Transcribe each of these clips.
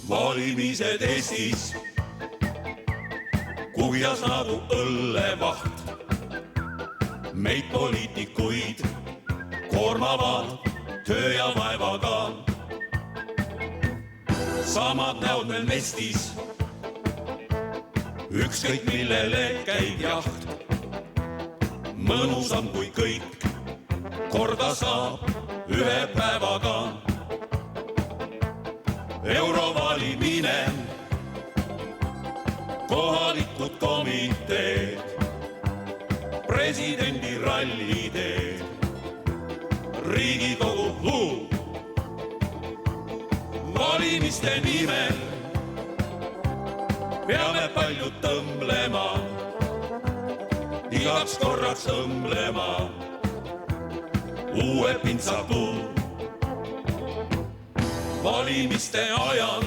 Valimised Eestis kuhjas nagu õllevaht. Meid poliitikuid koormavad töö ja vaevaga. Samad näod meil mestis, ükskõik millele käib jaht. Mõnusam kui kõik korda saab ühe päevaga. Eurovalimine, kohalikud komiteed, presidendi ralliteed, Riigikogu valimiste nimel peame palju tõmblema, igaks korraks õmblema uue pintsapuu. Valimiste ajal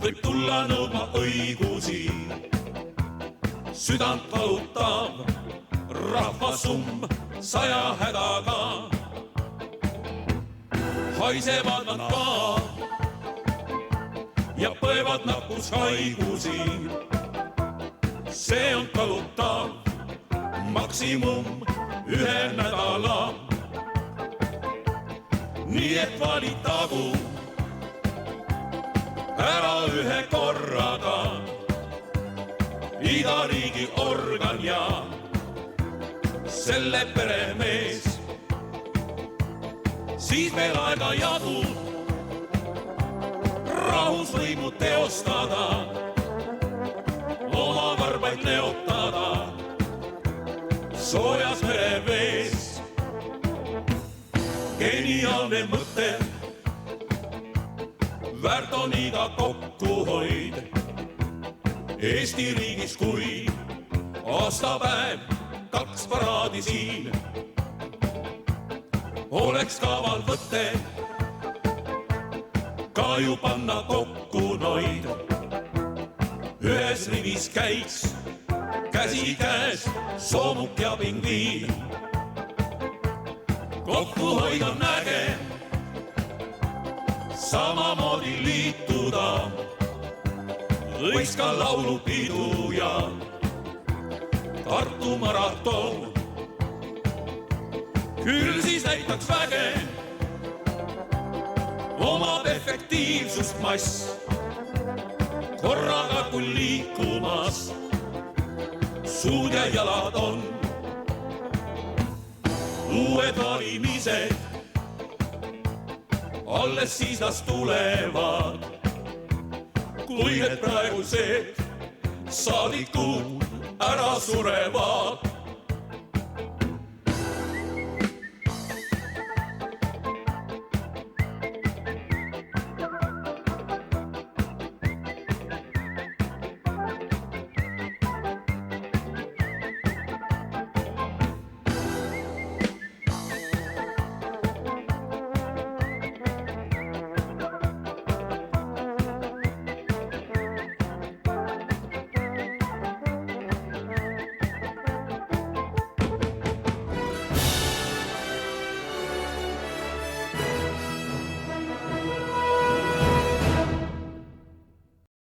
võib tulla nõudma õigusi, südant valutav rahvasumm 100 hädaga. Haisevad nad ka ja põevad nakkushaigusi. See on talutav maksimum ühe nädala. Nii et valitagu ära ühe korraga iga riigi organ ja selle peremees. Siis meil aega jadu rahvusvõimu teostada, oma varbaid neotada soojas merevees. Geniaalne mõte, väärt on iga kokkuhoid Eesti riigis, kui aastapäev 2 paraadi siin. Oleks kaval võte ka ju panna kokku noid. Ühes rivis käiks käsi käes soomuk ja pingviin. Kokkuhoid on äge, samamoodi liituda võiks ka laulupidu ja Tartu maraton. Küll siis näitaks väge omab efektiivsust mass, korraga kui liikumas suud ja jalad on. Uued valimised, alles siis las tulevad, kui need praegused saadikud ära surevad.